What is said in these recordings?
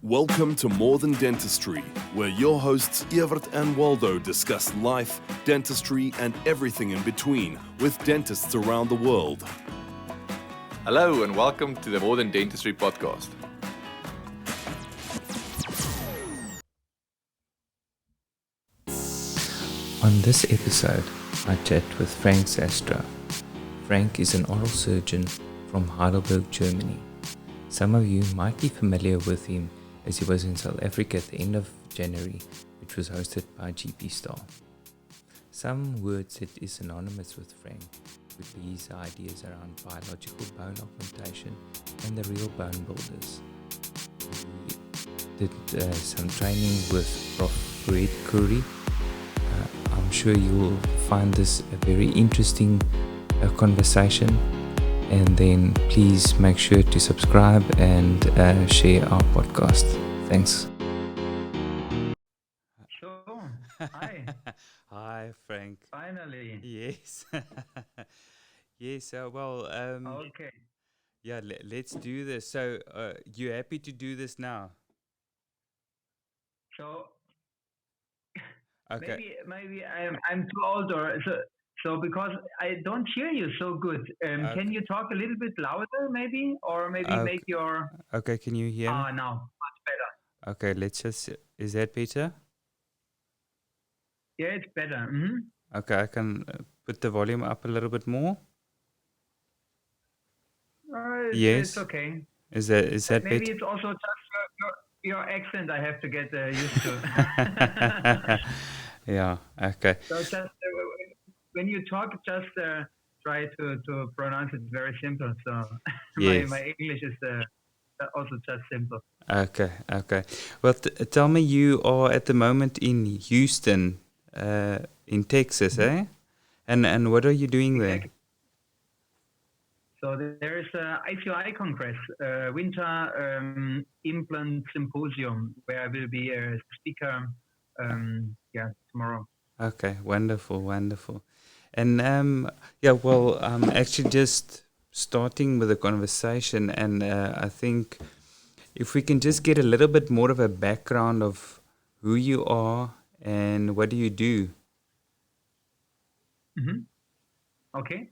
Welcome to More Than Dentistry, where your hosts Evert and Waldo discuss life, dentistry, and everything in between with dentists around the world. Hello and welcome to the More Than Dentistry podcast. On this episode, I chat with Frank Zastrow. Frank is an oral surgeon from Heidelberg, Germany. Some of you might be familiar with him as he was in South Africa at the end of January, which was hosted by GP Star. Some words that is synonymous with Frank would be his ideas around biological bone augmentation and the real bone builders. He did some training with Professor Khoury. I'm sure you will find this a very interesting conversation, and then please make sure to subscribe and share our podcast. Thanks. So, hi. Hi, Frank. Finally. Yes. Yes, Okay. yeah, let's do this. So, you happy to do this now? So Okay. maybe I'm too old, or so because I don't hear you so good. Can you talk a little bit louder, maybe, or maybe Okay. make your Okay, can you hear me? now much better. Okay, is that better? Yeah, it's better. Mm-hmm. Okay, I can put the volume up a little bit more. It's Yes. okay. Is that Maybe better? it's also just your accent I have to get used to. Yeah, okay. So just when you talk, just try to pronounce it very simple. So Yes. my English is also just simple. Okay. Well, tell me, you are at the moment in Houston, in Texas, eh? And what are you doing there? Exactly. So there is a ICI Congress, Winter Implant Symposium, where I will be a speaker. Tomorrow. Okay, wonderful. And I'm actually just starting with the conversation, and I think if we can just get a little bit more of a background of who you are and what do you do. Mm-hmm. Okay.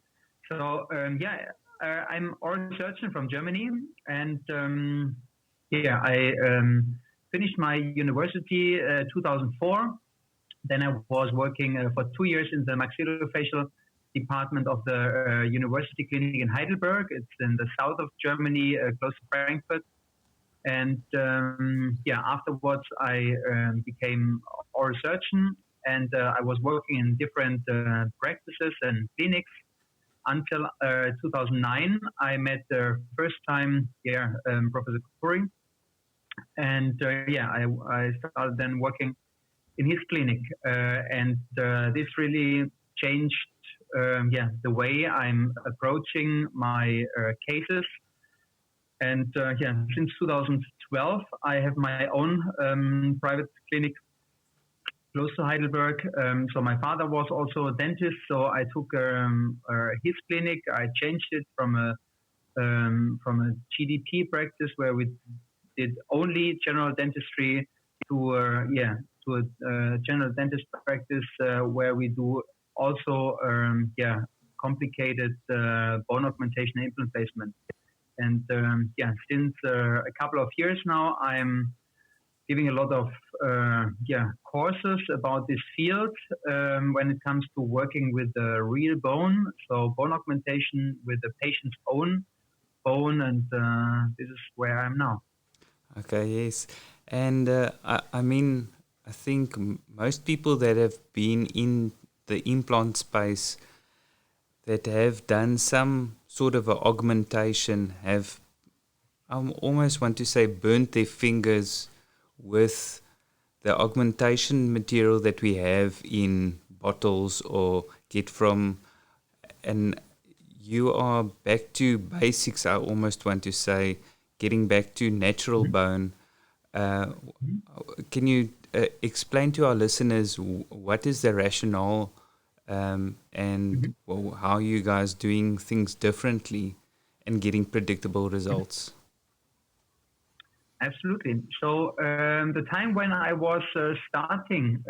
So I'm oral surgeon from Germany, and I finished my university 2004. Then I was working for 2 years in the maxillofacial department of the university clinic in Heidelberg. It's in the south of Germany, close to Frankfurt. And afterwards I became oral surgeon, and I was working in different practices and clinics until 2009. I met the first time Professor Khoury, and I started then working in his clinic, and this really changed the way I'm approaching my cases. And since 2012, I have my own private clinic close to Heidelberg. So my father was also a dentist, so I took his clinic. I changed it from a GDP practice where we did only general dentistry to a general dentist practice where we do also complicated bone augmentation and implant placement. And since a couple of years now, I'm giving a lot of courses about this field when it comes to working with the real bone, so bone augmentation with the patient's own bone, and this is where I am now. Okay, yes. And I think most people that have been in the implant space that have done some sort of a augmentation have, I almost want to say, burnt their fingers with the augmentation material that we have in bottles or get from, and you are back to basics, I almost want to say, getting back to natural bone. Can you explain to our listeners what is the rationale and how you guys doing things differently and getting predictable results? Absolutely. So the time when I was starting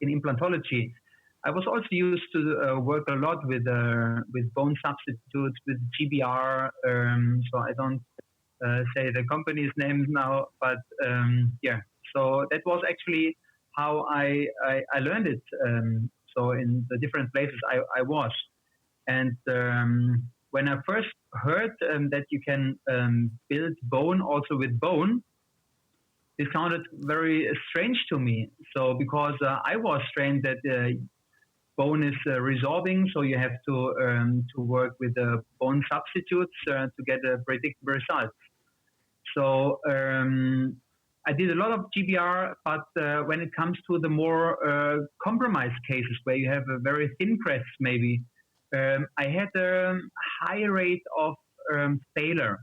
in implantology, I was also used to work a lot with bone substitutes, with GBR. So I don't say the company's names now, but yeah. So that was actually how I learned it. So in the different places I was, and when I first heard that you can build bone also with bone, this sounded very strange to me. So because I was trained that bone is resorbing, so you have to work with bone substitutes to get a predictable result. So I did a lot of GBR, but when it comes to the more compromised cases where you have a very thin crest, maybe I had a high rate of failure.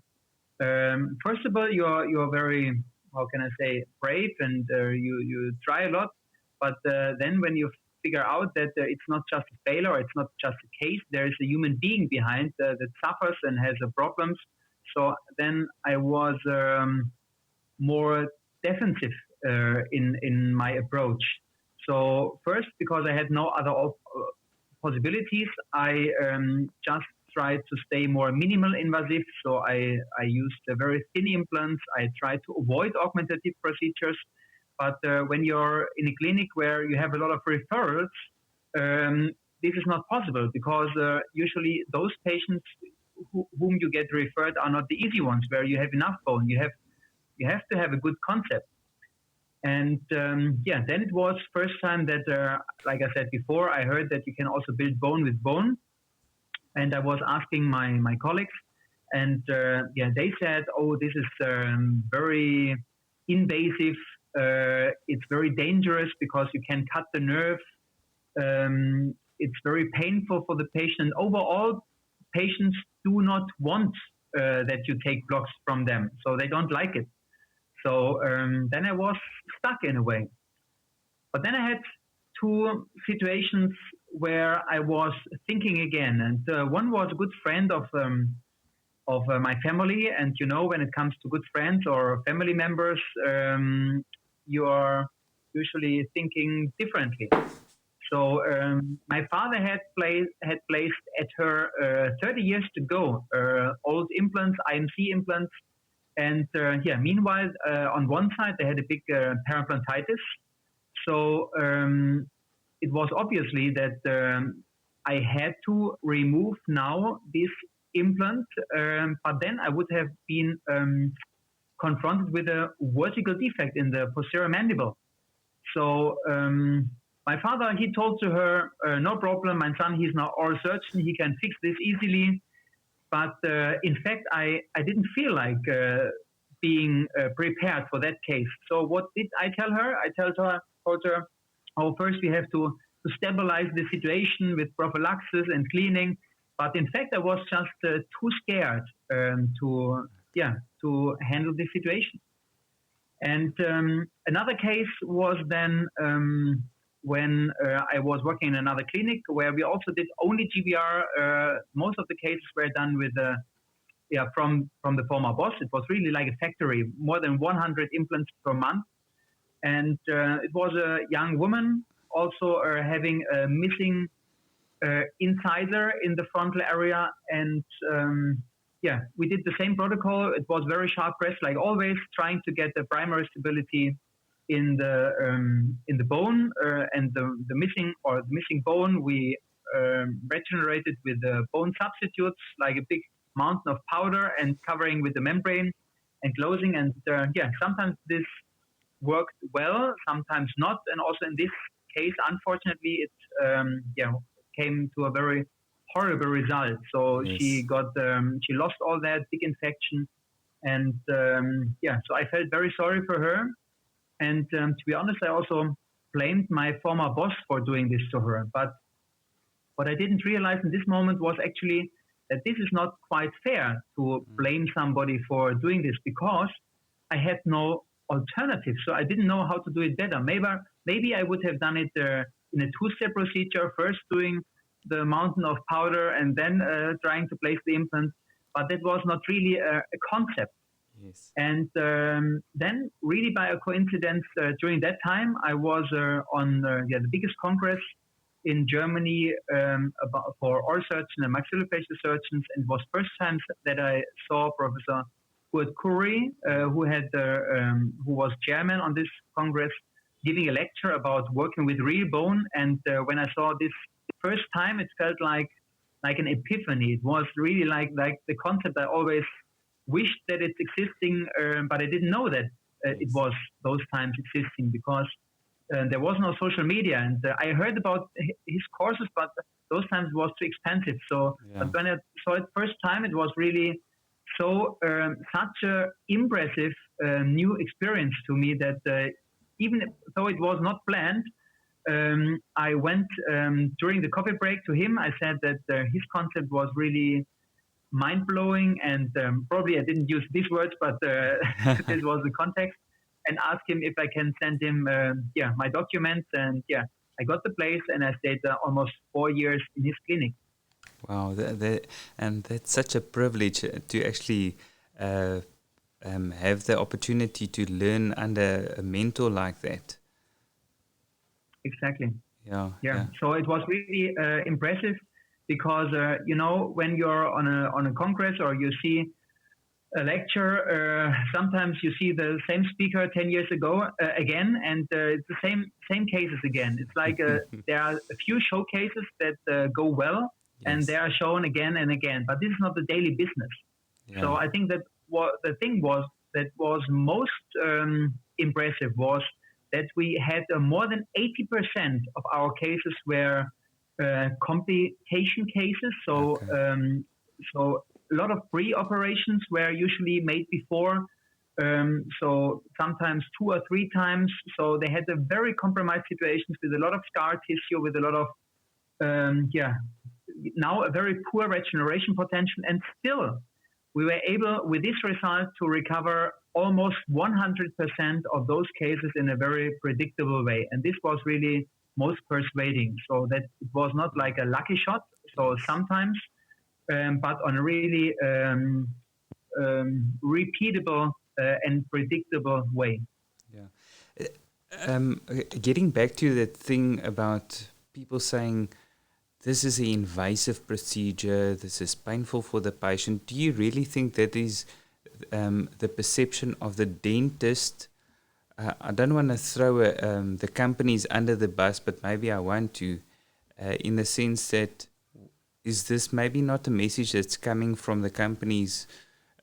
First of all, you're very, how can I say, brave, and you try a lot. But then when you figure out that it's not just a failure, it's not just a case, there is a human being behind that suffers and has problems. So then I was more defensive in my approach. So first, because I had no other possibilities, I just tried to stay more minimal invasive. So I used very thin implants. I tried to avoid augmentative procedures. But when you're in a clinic where you have a lot of referrals, this is not possible because usually those patients whom you get referred are not the easy ones where you have enough bone. You have to have a good concept. And yeah, then it was first time that, like I said before, I heard that you can also build bone with bone. And I was asking my colleagues, and yeah, they said, "Oh, this is very invasive. It's very dangerous because you can cut the nerve. It's very painful for the patient. Overall, patients do not want that you take blocks from them, so they don't like it." So then I was stuck in a way. But then I had two situations where I was thinking again, and one was a good friend of my family. And you know, when it comes to good friends or family members, you are usually thinking differently. So my father had placed at her 30 years to go old implants, IMC implants, and yeah. Meanwhile, on one side they had a big perimplantitis. So it was obviously that I had to remove now this implant, but then I would have been confronted with a vertical defect in the posterior mandible. So my father, he told to her, no problem, my son, he's now oral surgeon, he can fix this easily. But in fact, I didn't feel like being prepared for that case. So what did I tell her? I told her, oh, first we have to stabilize the situation with prophylaxis and cleaning. But in fact, I was just too scared to handle this situation. And another case was then when I was working in another clinic where we also did only GBR. Most of the cases were done with from the former boss. It was really like a factory, more than 100 implants per month. And it was a young woman also having a missing incisor in the frontal area. And yeah, we did the same protocol. It was very sharp press, like always, trying to get the primary stability in the bone and the missing bone. We regenerated with the bone substitutes, like a big mountain of powder, and covering with the membrane and closing. And yeah, sometimes this worked well, sometimes not. And also in this case, unfortunately, it came to a very horrible result. So yes. She lost all that big infection, and so I felt very sorry for her. And to be honest, I also blamed my former boss for doing this to her. But what I didn't realize in this moment was actually that this is not quite fair to blame somebody for doing this, because I had no alternative. So I didn't know how to do it better. Maybe I would have done it in a two-step procedure, first doing the mountain of powder and then trying to place the implant. But that was not really a concept. Yes. And then, really by a coincidence, during that time, I was on the biggest congress in Germany for oral surgeons and maxillofacial surgeons, and it was first time that I saw Professor Khoury, who was chairman on this congress, giving a lecture about working with real bone. And when I saw this first time, it felt like an epiphany. It was really like the concept I always wished that it's existing, but I didn't know that it was those times existing, because there was no social media. And I heard about his courses, but those times it was too expensive. So, but when I saw it first time, it was really such a impressive new experience to me that even though it was not planned, I went during the coffee break to him. I said that his concept was really mind-blowing, and probably I didn't use these words, but this was the context, and asked him if I can send him my documents. And I got the place, and I stayed almost 4 years in his clinic. Wow, and that's such a privilege to actually have the opportunity to learn under a mentor like that. Exactly. Yeah. So it was really impressive, because when you're on a congress or you see a lecture, sometimes you see the same speaker 10 years ago again, and it's the same cases again. It's like there are a few showcases that go well, and they are shown again and again. But this is not the daily business. Yeah. So I think that what the thing was that was most impressive was that we had more than 80% of our cases were complication cases. So so a lot of pre-operations were usually made before. So sometimes 2 or 3 times. So they had a very compromised situations with a lot of scar tissue, with a lot of now a very poor regeneration potential, and still we were able, with this result, to recover almost 100% of those cases in a very predictable way. And this was really most persuading. So that it was not like a lucky shot. So sometimes, but on a really repeatable and predictable way. Yeah. Getting back to that thing about people saying, this is an invasive procedure, this is painful for the patient. Do you really think that is the perception of the dentist? I don't want to throw the companies under the bus, but maybe I want to, in the sense that, is this maybe not a message that's coming from the companies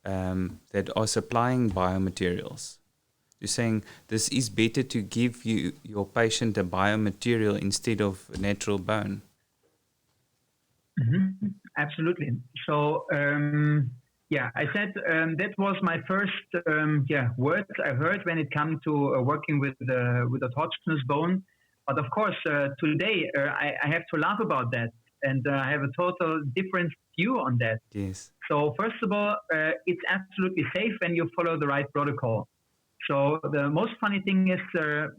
that are supplying biomaterials? You're saying this is better to give your patient a biomaterial instead of natural bone. Mm-hmm. Absolutely. So, I said that was my first words I heard when it came to working with autogenous bone. But of course, today I have to laugh about that, and I have a total different view on that. Yes. So first of all, it's absolutely safe when you follow the right protocol. So the most funny thing is,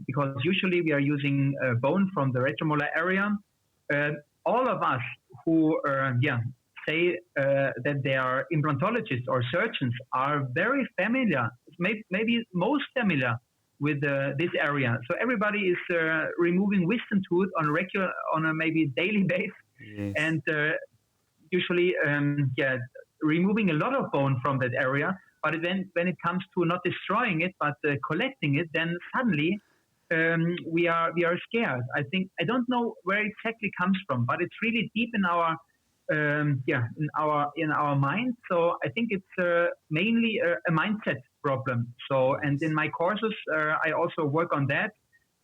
because usually we are using bone from the retromolar area, all of us who say that they are implantologists or surgeons are very familiar, maybe most familiar with this area. So everybody is removing wisdom tooth on a maybe daily basis, yes. and usually removing a lot of bone from that area. But then when it comes to not destroying it but collecting it, then suddenly we are scared. I don't know where it exactly comes from, but it's really deep in our in our mind. So I think it's mainly a mindset problem. So, and in my courses, I also work on that.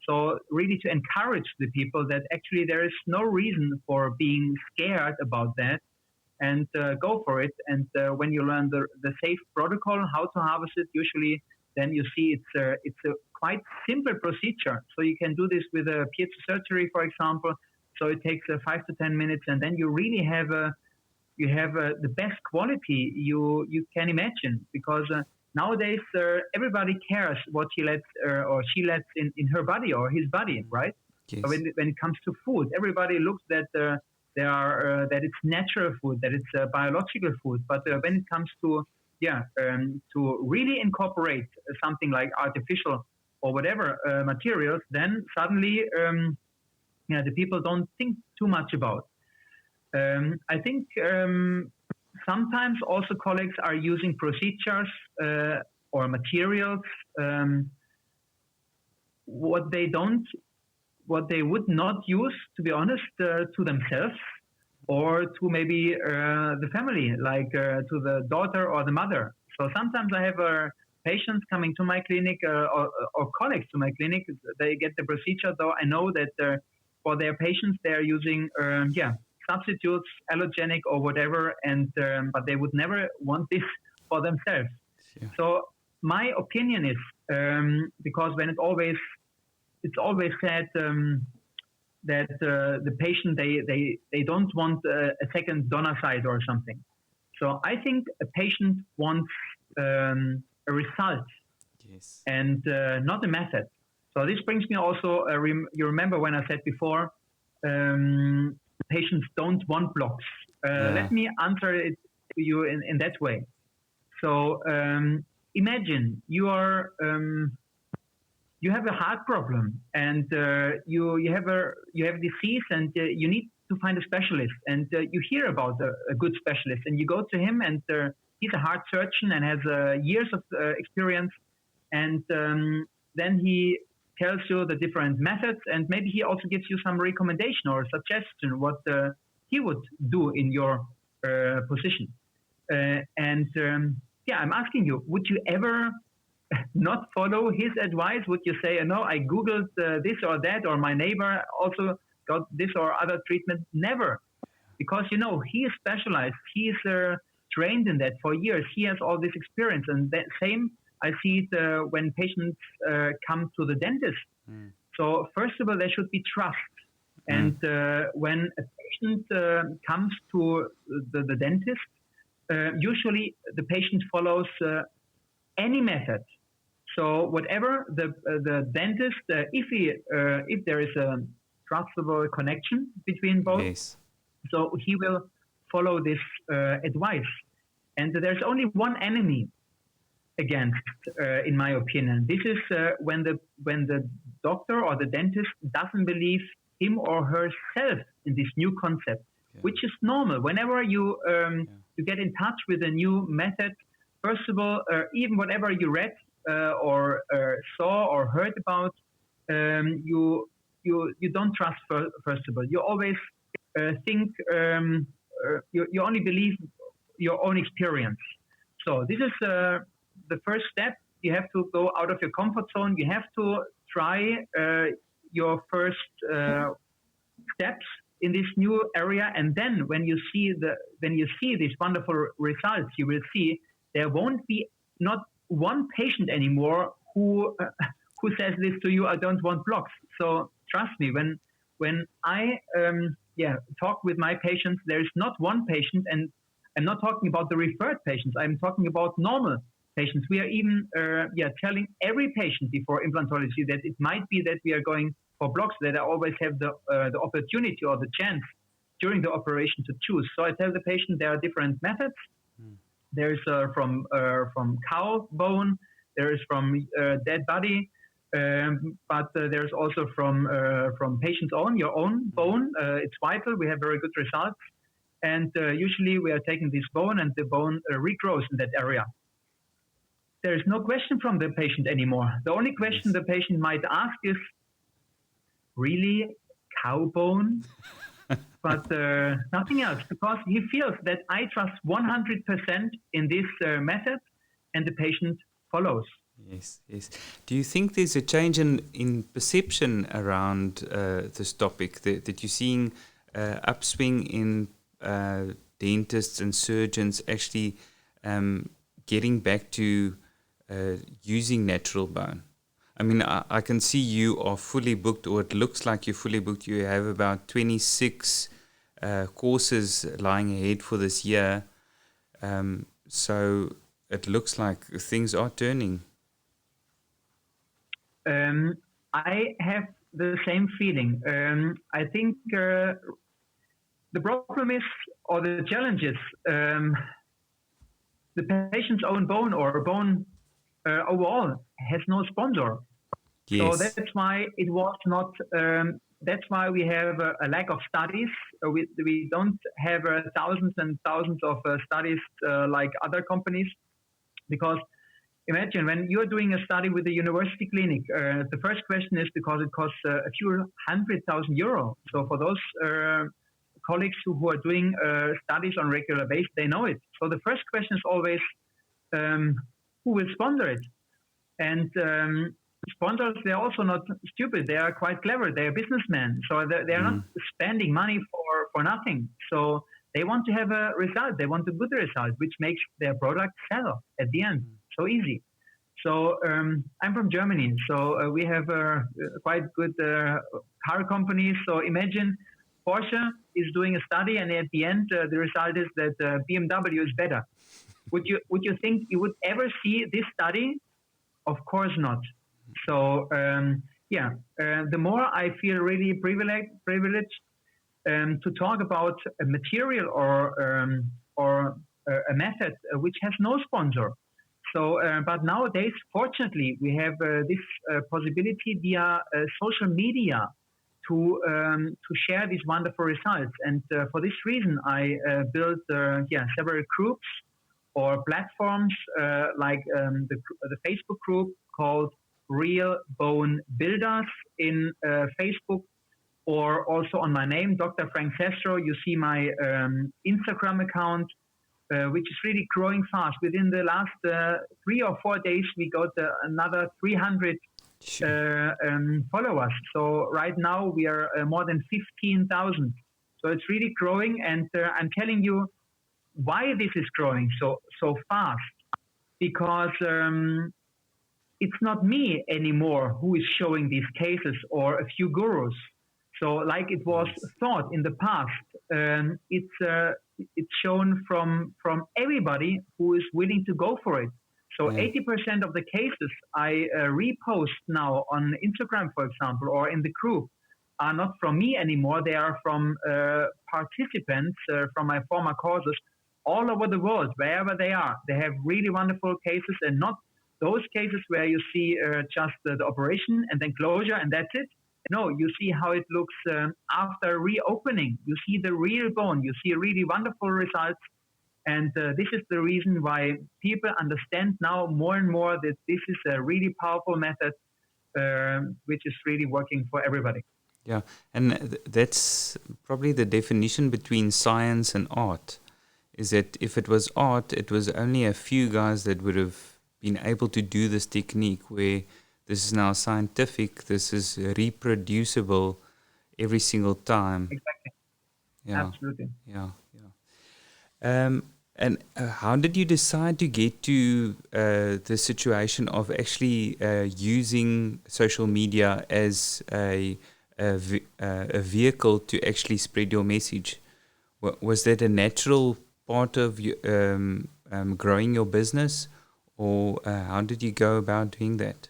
So really to encourage the people that actually there is no reason for being scared about that, and go for it. And when you learn the safe protocol, how to harvest it, usually then you see it's a quite simple procedure. So you can do this with a piezo surgery, for example. So it takes 5 to 10 minutes, and then you really have the best quality you can imagine, because nowadays everybody cares what he lets or she lets in her body or his body, right? Yes. So when it comes to food, everybody looks that that it's natural food, that it's biological food. But when it comes to to really incorporate something like artificial or whatever materials, then suddenly the people don't think too much about. I think sometimes also colleagues are using procedures or materials what they would not use, to be honest, to themselves or to maybe the family, like to the daughter or the mother. So sometimes I have patients coming to my clinic or colleagues to my clinic. They get the procedure, though I know that for their patients they are using substitutes, allogenic or whatever, and but they would never want this for themselves. Yeah. So my opinion is because when it's always said that the patient they don't want a second donor site or something. So I think a patient wants a result, yes, and not a method. So this brings me also. You remember when I said before, patients don't want blocks. Let me answer it to you in that way. So imagine you are. You have a heart problem and you have disease and you need to find a specialist, and you hear about a good specialist and you go to him, and he's a heart surgeon and has years of experience, and then he tells you the different methods, and maybe he also gives you some recommendation or suggestion what he would do in your position. I'm asking you, would you ever not follow his advice? Would you say, no, I Googled this or that, or my neighbor also got this or other treatment? Never. Because, he is specialized. He is trained in that for years. He has all this experience. And that same, I see it when patients come to the dentist. So first of all, there should be trust. And when a patient comes to the dentist, usually the patient follows any method. So whatever the dentist, if there is a trustable connection between both, yes, so he will follow this advice. And there's only one enemy against, in my opinion. This is when the doctor or the dentist doesn't believe him or herself in this new concept, which is normal. Whenever you get in touch with a new method, first of all, even whatever you read or saw or heard about, you don't trust first of all. You always think you only believe your own experience. So this is the first step. You have to go out of your comfort zone. You have to try your first steps in this new area, and then when you see these wonderful results, you will see there won't be not one patient anymore who says this to you, I don't want blocks. So trust me, when I talk with my patients, there is not one patient, and I'm not talking about the referred patients, I'm talking about normal patients. We are even telling every patient before implantology that it might be that we are going for blocks, that I always have the opportunity or the chance during the operation to choose. So I tell the patient there are different methods. There's from cow bone, there is from dead body, but there's also from patient's your own bone. It's vital. We have very good results, and usually we are taking this bone, and the bone regrows in that area. There is no question from the patient anymore. The only question the patient might ask is, really, cow bone? But nothing else, because he feels that I trust 100% in this method, and the patient follows. Yes, yes. Do you think there's a change in perception around this topic, that you're seeing upswing in dentists and surgeons actually getting back to using natural bone? I mean, I can see you are fully booked, or it looks like you're fully booked. You have about 26 courses lying ahead for this year. So it looks like things are turning. I have the same feeling. I think the problem is, or the challenge is, the patient's own bone or bone overall has no sponsor. So Yes. that's why it was not. That's why we have a lack of studies. We don't have thousands and thousands of studies like other companies, because imagine when you're doing a study with a university clinic, the first question is, because it costs a few €100,000. So for those colleagues who are doing studies on regular basis, they know it. So the first question is always, who will sponsor it? And sponsors, they're also not stupid. They are quite clever. They're businessmen. So they're not spending money for nothing. So they want to have a result. They want a good result, which makes their product sell at the end. So easy. So I'm from Germany. So we have quite good car companies. So imagine Porsche is doing a study, and at the end, the result is that BMW is better. Would you think you would ever see this study? Of course not. So the more I feel really privileged to talk about a material or a method which has no sponsor. So, but nowadays, fortunately, we have this possibility via social media to share these wonderful results. And for this reason, I built several groups or platforms like the Facebook group called Real Bone Builders in Facebook, or also on my name, Dr. Frank Zastrow. You see my Instagram account, which is really growing fast. Within the last 3 or 4 days, we got another 300 followers. So right now we are more than 15,000. So it's really growing, and I'm telling you why this is growing so fast. Because it's not me anymore who is showing these cases or a few gurus. So like it was thought in the past, it's shown from everybody who is willing to go for it. So 80% of the cases I repost now on Instagram, for example, or in the group, are not from me anymore. They are from participants from my former courses all over the world, wherever they are. They have really wonderful cases, and not those cases where you see just the operation and then closure and that's it. No, you see how it looks after reopening. You see the real bone. You see really wonderful results. And this is the reason why people understand now more and more that this is a really powerful method, which is really working for everybody. Yeah, and that's probably the definition between science and art, is that if it was art, it was only a few guys that would have been able to do this technique, where this is now scientific, this is reproducible every single time. Exactly. Yeah. Absolutely. Yeah. And how did you decide to get to the situation of actually using social media as a vehicle to actually spread your message? Was that a natural part of growing your business, or how did you go about doing that?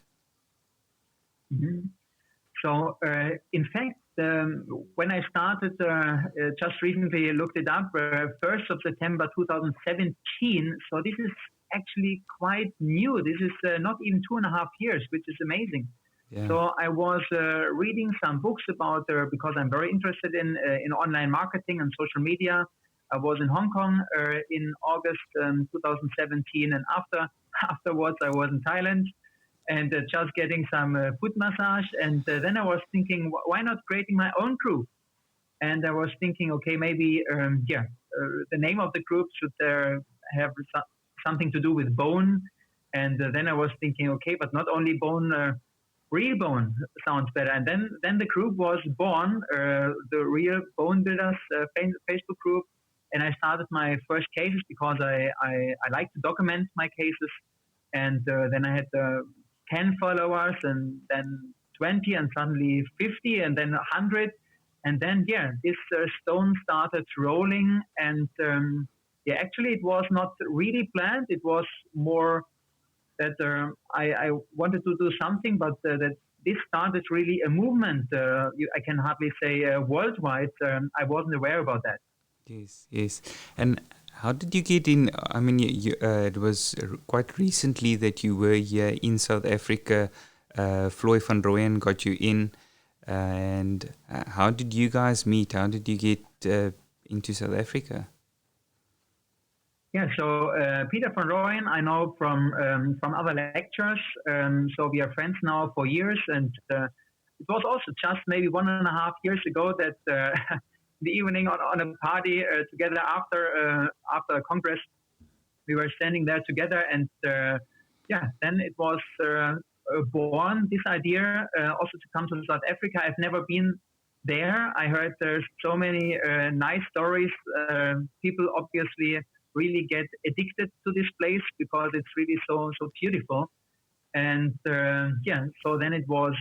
Mm-hmm. So, in fact, when I started, just recently looked it up, 1st of September 2017. So this is actually quite new. This is not even 2.5 years, which is amazing. Yeah. So I was reading some books about, because I'm very interested in online marketing and social media. I was in Hong Kong in August 2017, and afterwards I was in Thailand. And just getting some foot massage. And then I was thinking, why not creating my own group? And I was thinking, okay, maybe, the name of the group should have something to do with bone. And then I was thinking, okay, but not only bone, real bone sounds better. And then the group was born, the Real Bone Builders Facebook group. And I started my first cases because I like to document my cases. And then I had 10 followers, and then 20, and suddenly 50, and then 100. And then, this stone started rolling. And actually, it was not really planned. It was more that I wanted to do something, but that this started really a movement. I can hardly say worldwide. I wasn't aware about that. Yes. And how did you get in? I mean, it was quite recently that you were here in South Africa. Floy van Rooyen got you in. And how did you guys meet? How did you get into South Africa? Yeah, so Peter van Rooyen, I know from other lectures. So we are friends now for years, and it was also just maybe 1.5 years ago that the evening on a party together after a congress, we were standing there together, and then it was born this idea also to come to South Africa. I've never been there. I heard there's so many nice stories. People obviously really get addicted to this place because it's really so beautiful. And so then it was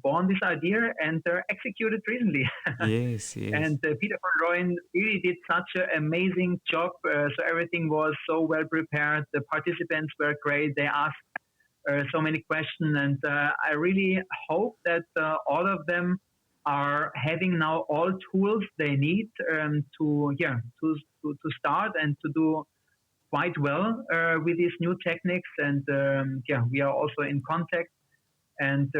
born this idea and executed recently. Yes. And Peter van Rooyen really did such an amazing job. So everything was so well prepared. The participants were great. They asked so many questions, and I really hope that all of them are having now all tools they need to start and to do quite well with these new techniques. And we are also in contact. And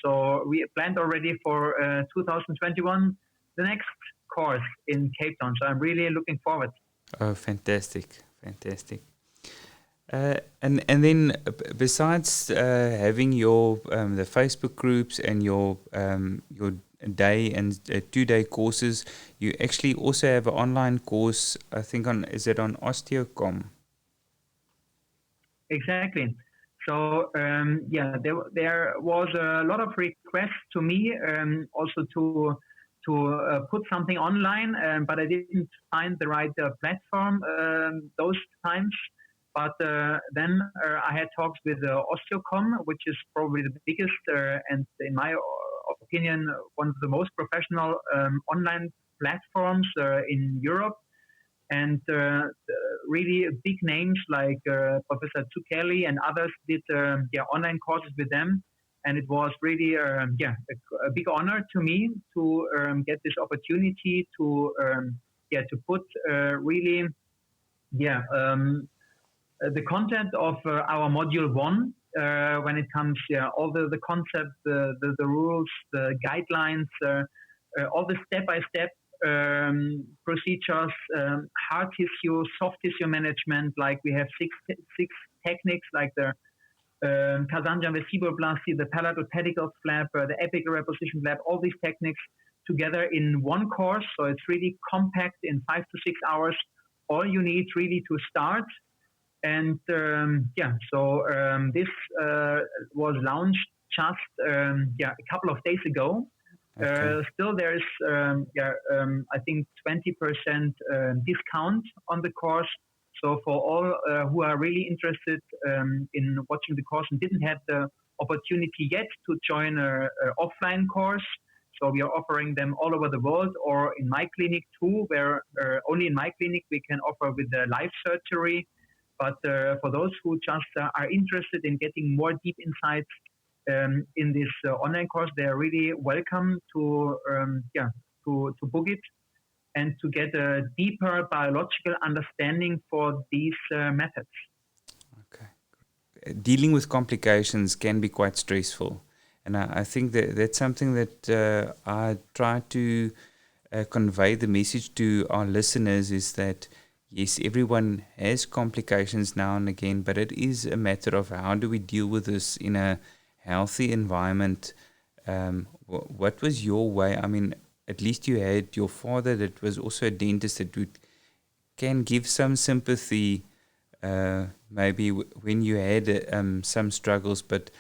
so we planned already for 2021 the next course in Cape Town. So I'm really looking forward. Oh, fantastic. And then besides having your the Facebook groups and your day and 2-day courses, you actually also have an online course, I think on Osteocom? Exactly. So there was a lot of requests to me also to put something online, but I didn't find the right platform those times. But then I had talks with Osteocom, which is probably the biggest and, in my opinion, one of the most professional online platforms in Europe. And really big names like Professor Khoury and others did online courses with them. And it was really a big honor to me to get this opportunity to put the content of our module 1 when it comes all the concepts, the rules, the guidelines, all the step-by-step procedures, hard tissue, soft tissue management. Like we have six techniques, like the Casangian vestibuloplasty, the palatal pedicle flap, the apical reposition flap, all these techniques together in one course. So it's really compact in 5 to 6 hours. All you need really to start. And this was launched just a couple of days ago. Okay. Still, there is I think 20% discount on the course. So for all who are really interested in watching the course and didn't have the opportunity yet to join an offline course, so we are offering them all over the world, or in my clinic too, where only in my clinic we can offer with the live surgery. But for those who just are interested in getting more deep insights in this online course, they are really welcome to book it and to get a deeper biological understanding for these methods. Okay. Dealing with complications can be quite stressful. And I think that's something that I try to convey the message to our listeners is that yes, everyone has complications now and again, but it is a matter of how do we deal with this in a healthy environment. What was your way? I mean, at least you had your father that was also a dentist that can give some sympathy maybe when you had some struggles, but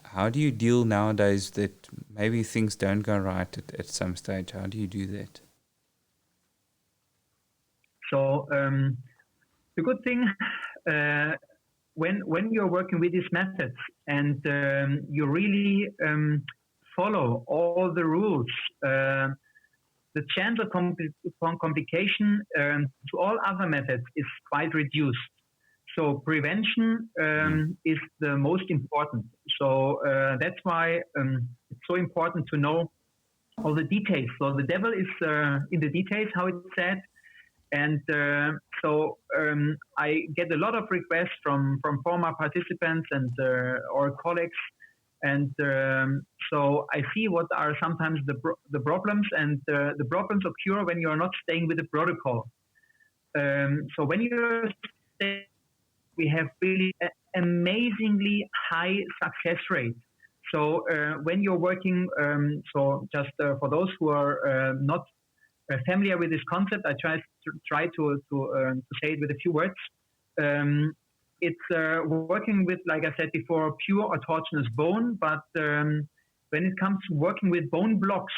how do you deal nowadays that maybe things don't go right at some stage? How do you do that? So the good thing, when you're working with these methods and you really follow all the rules, the chance of complication to all other methods is quite reduced. So prevention is the most important. So that's why it's so important to know all the details. So the devil is in the details, how it's said. And I get a lot of requests from former participants and or colleagues. And so I see what are sometimes the problems, and the problems occur when you are not staying with the protocol. So when you're staying, we have really amazingly high success rate. So when you're working, so just for those who are not familiar with this concept, I try to say it with a few words. It's working with, like I said before, pure autogenous bone. But when it comes to working with bone blocks,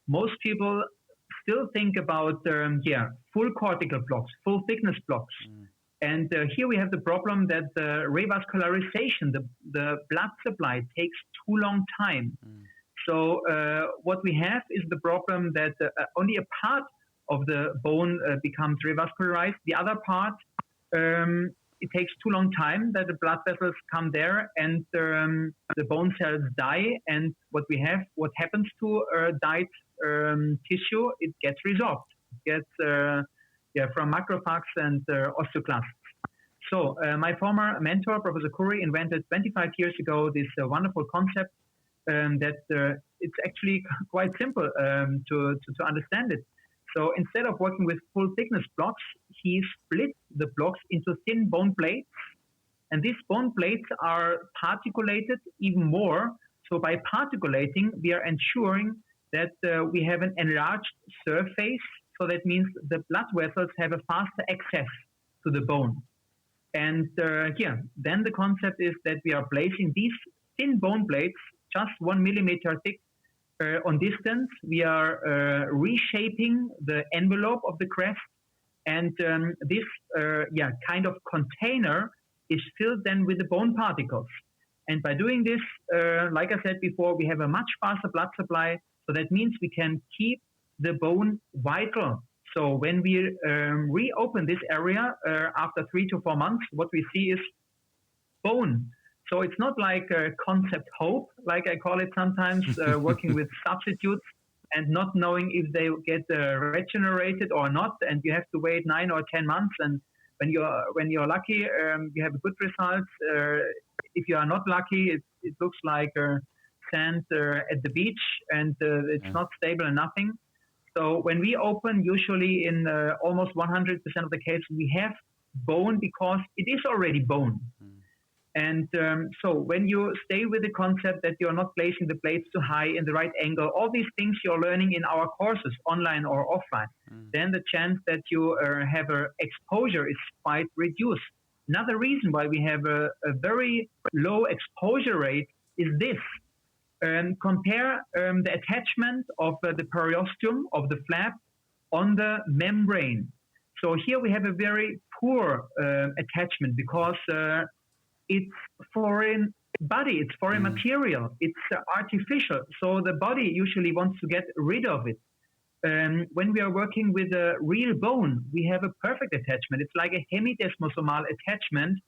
most people still think about full cortical blocks, full thickness blocks. And here we have the problem that the revascularization, the blood supply, takes too long time. So what we have is the problem that only a part of the bone becomes revascularized. The other part, it takes too long time that the blood vessels come there, and the bone cells die. And what happens to died tissue? It gets resolved. It gets from macrophages and osteoclasts. So my former mentor, Professor Khoury, invented 25 years ago this wonderful concept that it's actually quite simple to understand it. So instead of working with full thickness blocks, he split the blocks into thin bone plates. And these bone plates are particulated even more. So by particulating, we are ensuring that we have an enlarged surface. So that means the blood vessels have a faster access to the bone. And then the concept is that we are placing these thin bone plates, just 1 millimeter thick, on distance. We are reshaping the envelope of the crest, and this kind of container is filled then with the bone particles. And by doing this, like I said before, we have a much faster blood supply. So that means we can keep the bone vital. So when we reopen this area after 3 to 4 months, what we see is bone. So it's not like concept hope, like I call it sometimes, working with substitutes and not knowing if they get regenerated or not, and you have to wait 9 or 10 months. And when you're lucky, you have good results. If you are not lucky, it looks like sand at the beach, and it's not stable and nothing. So when we open, usually in almost 100% of the cases, we have bone because it is already bone. And so when you stay with the concept that you're not placing the plates too high in the right angle, all these things you're learning in our courses, online or offline, then the chance that you have an exposure is quite reduced. Another reason why we have a very low exposure rate is this. Compare the attachment of the periosteum of the flap on the membrane. So here we have a very poor attachment because it's foreign body, it's foreign material, it's artificial. So the body usually wants to get rid of it. When we are working with a real bone, we have a perfect attachment. It's like a hemidesmosomal attachment.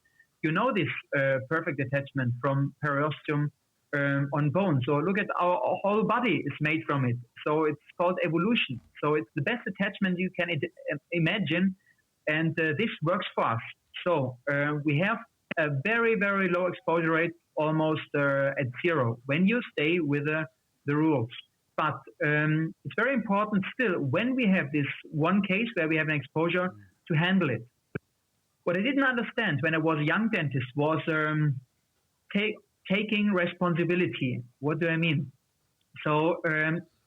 You know this perfect attachment from periosteum on bone. So look at our whole body is made from it. So it's called evolution. So it's the best attachment you can imagine, and this works for us. So we have a very, very low exposure rate, almost at zero, when you stay with the rules. But it's very important still, when we have this one case where we have an exposure, to handle it. What I didn't understand when I was a young dentist was taking responsibility. What do I mean? So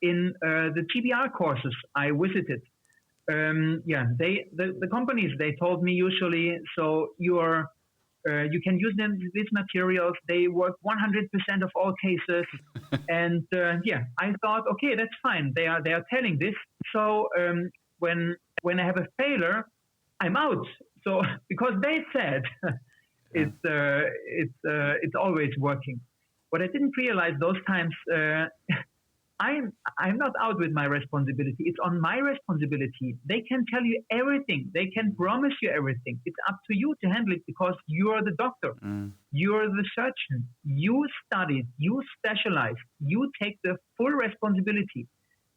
in the GBR courses I visited, the companies, they told me usually, so you can use these materials. They work 100% of all cases, and I thought, okay, that's fine. They are telling this. So when I have a failure, I'm out. So because they said it's always working. What I didn't realize those times, I'm not out with my responsibility. It's on my responsibility. They can tell you everything. They can promise you everything. It's up to you to handle it because you are the doctor. You are the surgeon. You studied. You specialized. You take the full responsibility.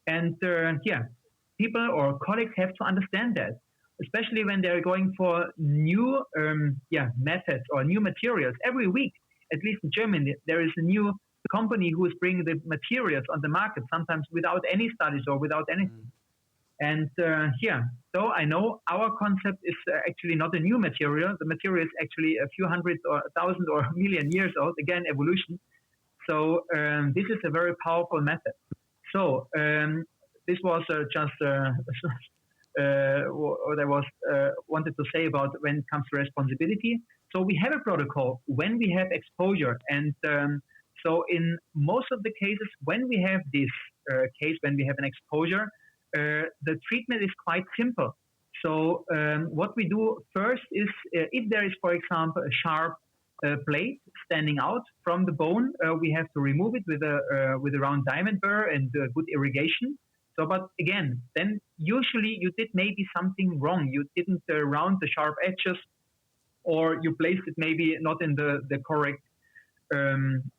And people or colleagues have to understand that. especially when they're going for new methods or new materials. Every week, at least in Germany, there is a new company who is bringing the materials on the market, sometimes without any studies or without anything. And so I know our concept is actually not a new material. The material is actually a few hundred or 1,000 or a million years old, again, evolution. So this is a very powerful method. So this was just what I was wanted to say about when it comes to responsibility. So we have a protocol when we have exposure. And so in most of the cases, when we have this case, when we have an exposure, the treatment is quite simple. So what we do first is if there is, for example, a sharp blade standing out from the bone, we have to remove it with a round diamond burr and good irrigation. So, but again, then usually you did maybe something wrong. You didn't round the sharp edges, or you placed it maybe not in the correct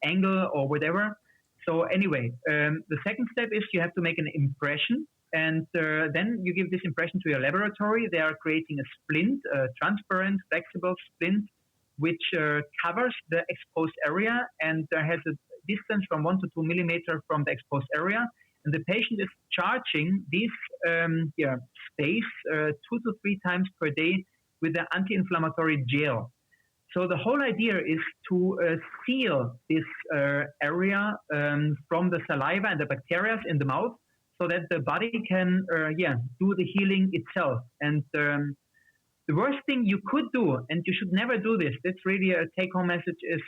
angle or whatever. So anyway, the second step is you have to make an impression. And then you give this impression to your laboratory. They are creating a splint, a transparent, flexible splint, which covers the exposed area and has a distance from 1 to 2 millimeters from the exposed area. And the patient is charging this space 2 to 3 times per day with the anti-inflammatory gel. So the whole idea is to seal this area from the saliva and the bacteria in the mouth, so that the body can do the healing itself. And the worst thing you could do, and you should never do this, that's really a take-home message, is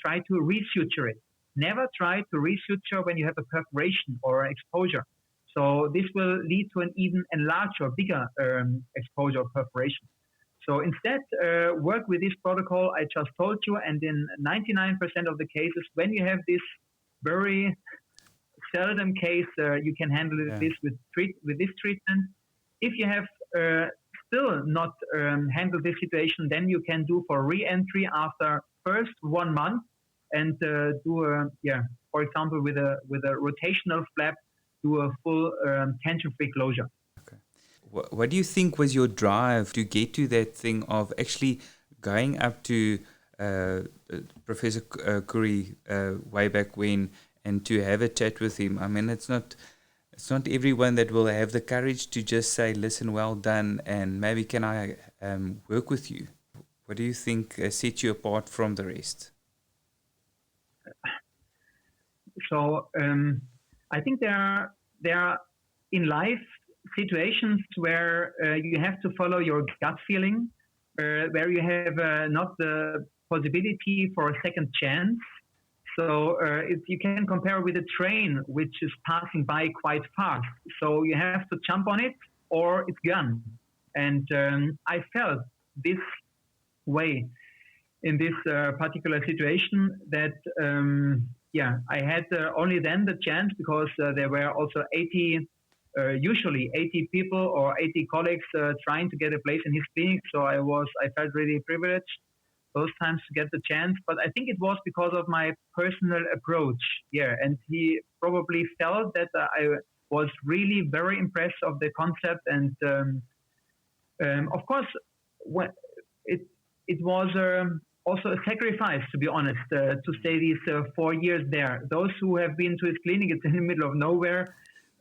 try to resuture it. Never try to resuture when you have a perforation or exposure. So this will lead to an even enlarged or bigger exposure or perforation. So instead, work with this protocol I just told you, and in 99% of the cases, when you have this very seldom case, you can handle this with this treatment. If you have still not handled this situation, then you can do for re-entry after first 1 month and for example, with a rotational flap, do a full tension-free closure. Okay. What do you think was your drive to get to that thing of actually going up to Professor Khoury way back when, and to have a chat with him? I mean, it's not everyone that will have the courage to just say, listen, well done, and maybe can I work with you? What do you think sets you apart from the rest? So I think there are in life situations where you have to follow your gut feeling, where you have not the possibility for a second chance. So if you can compare with a train which is passing by quite fast. So you have to jump on it or it's gone. And I felt this way in this particular situation that, I had only then the chance, because there were also usually 80 people or 80 colleagues trying to get a place in his clinic. So I felt really privileged those times to get the chance, but I think it was because of my personal approach. Yeah, and he probably felt that I was really very impressed of the concept, and of course, it was also a sacrifice, to be honest, to stay these 4 years there. Those who have been to his clinic, it's in the middle of nowhere,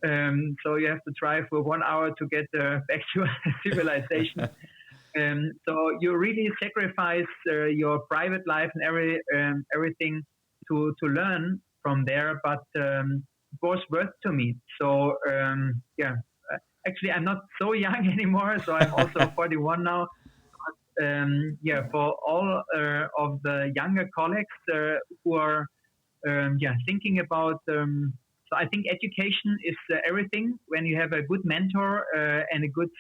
so you have to drive for 1 hour to get back to civilization. So you really sacrifice your private life and everything to learn from there, but it was worth to me. So actually I'm not so young anymore, so I'm also 41 now. But, for all of the younger colleagues who are thinking about, so I think education is everything. When you have a good mentor and a good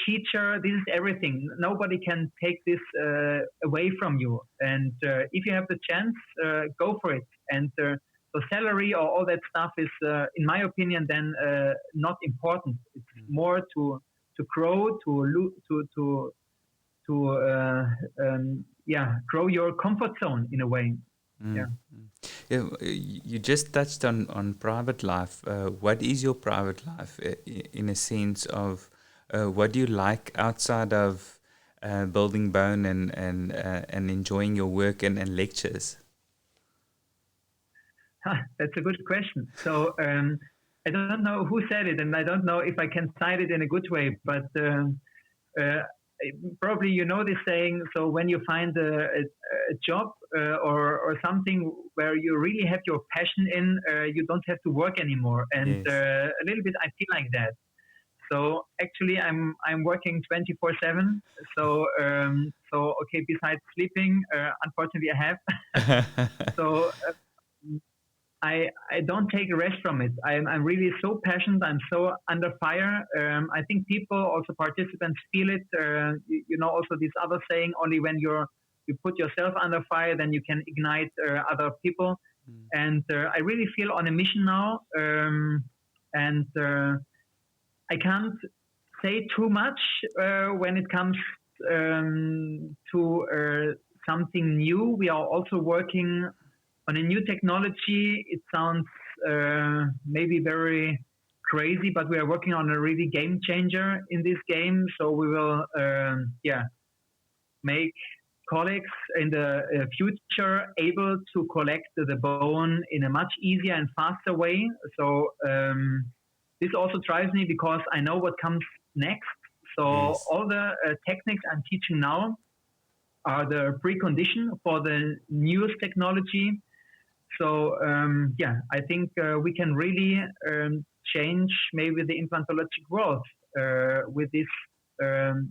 teacher, this is everything. Nobody can take this away from you. And if you have the chance, go for it. And so salary or all that stuff is, in my opinion, then not important. It's more to grow, grow your comfort zone in a way. You just touched on private life. What is your private life in a sense of what do you like outside of building bone and enjoying your work and lectures? That's a good question. So I don't know who said it, and I don't know if I can cite it in a good way, but uh, probably you know this saying. So when you find a job or something where you really have your passion in, you don't have to work anymore. And Yes. a little bit, I feel like that. So actually, I'm working 24/7. So okay, besides sleeping, unfortunately, I have. So I don't take a rest from it. I'm really so passionate. I'm so under fire. I think people, also participants, feel it. Also this other saying: only when you put yourself under fire, then you can ignite other people. And I really feel on a mission now. And I can't say too much when it comes to something new. We are also working on a new technology. It sounds maybe very crazy, but we are working on a really game changer in this game. So we will, make colleagues in the future able to collect the bone in a much easier and faster way. So this also drives me because I know what comes next. So Yes. all the techniques I'm teaching now are the precondition for the newest technology. So I think we can really change maybe the implantologic world with these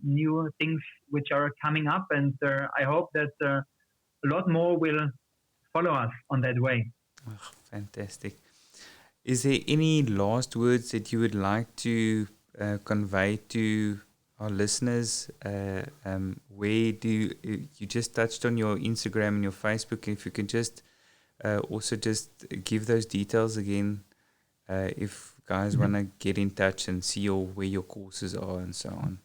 new things which are coming up, and I hope that a lot more will follow us on that way. Oh, fantastic. Is there any last words that you would like to convey to our listeners? Where do you just touched on your Instagram and your Facebook? If you can just also just give those details again, if guys want to get in touch and see where your courses are and so on.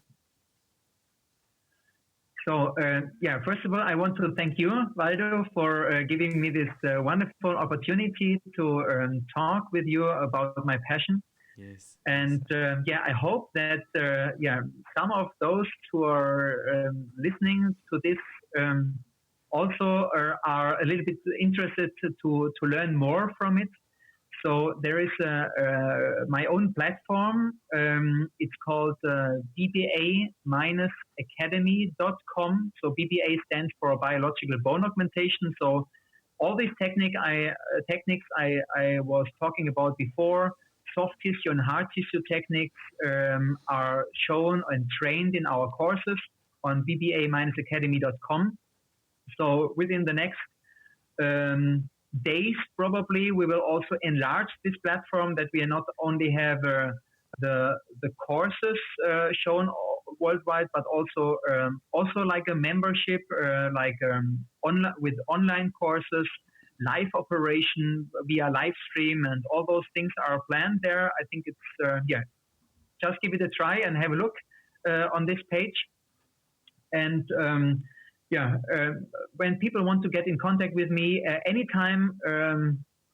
So, first of all, I want to thank you, Waldo, for giving me this wonderful opportunity to talk with you about my passion. Yes. And I hope that some of those who are listening to this also are a little bit interested to learn more from it. So there is my own platform. It's called BBA-academy.com. So BBA stands for biological bone augmentation. So all these techniques I was talking about before, soft tissue and hard tissue techniques, are shown and trained in our courses on BBA-academy.com. So within the next days, probably we will also enlarge this platform, that we not only have the courses shown worldwide, but also like a membership, with online courses, live operation via live stream, and all those things are planned there. I think it's just give it a try and have a look on this page. And when people want to get in contact with me anytime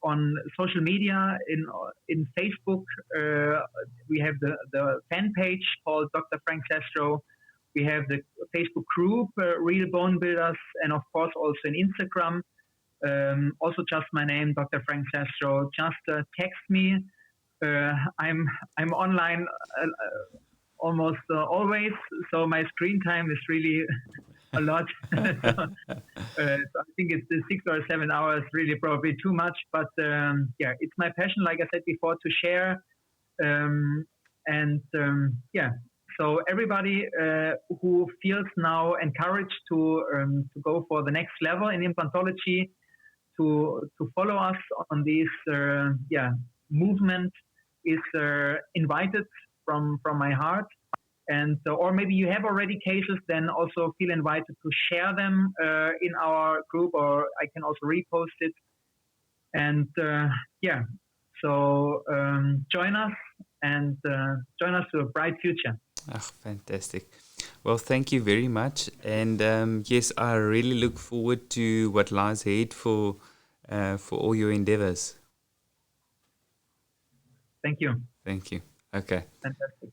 on social media, in Facebook, we have the fan page called Dr. Frank Zastrow. We have the Facebook group, Real Bone Builders, and of course also in Instagram. Also just my name, Dr. Frank Zastrow. Just text me. I'm online almost always, so my screen time is really a lot. So I think it's 6 or 7 hours, really probably too much. But it's my passion, like I said before, to share. So everybody who feels now encouraged to go for the next level in implantology, to follow us on this movement, is invited from my heart. And or maybe you have already cases, then also feel invited to share them in our group, or I can also repost it. And so join us and join us to a bright future. Oh, fantastic. Well, thank you very much. And yes, I really look forward to what lies ahead for all your endeavors. Thank you. Thank you. Okay. Fantastic.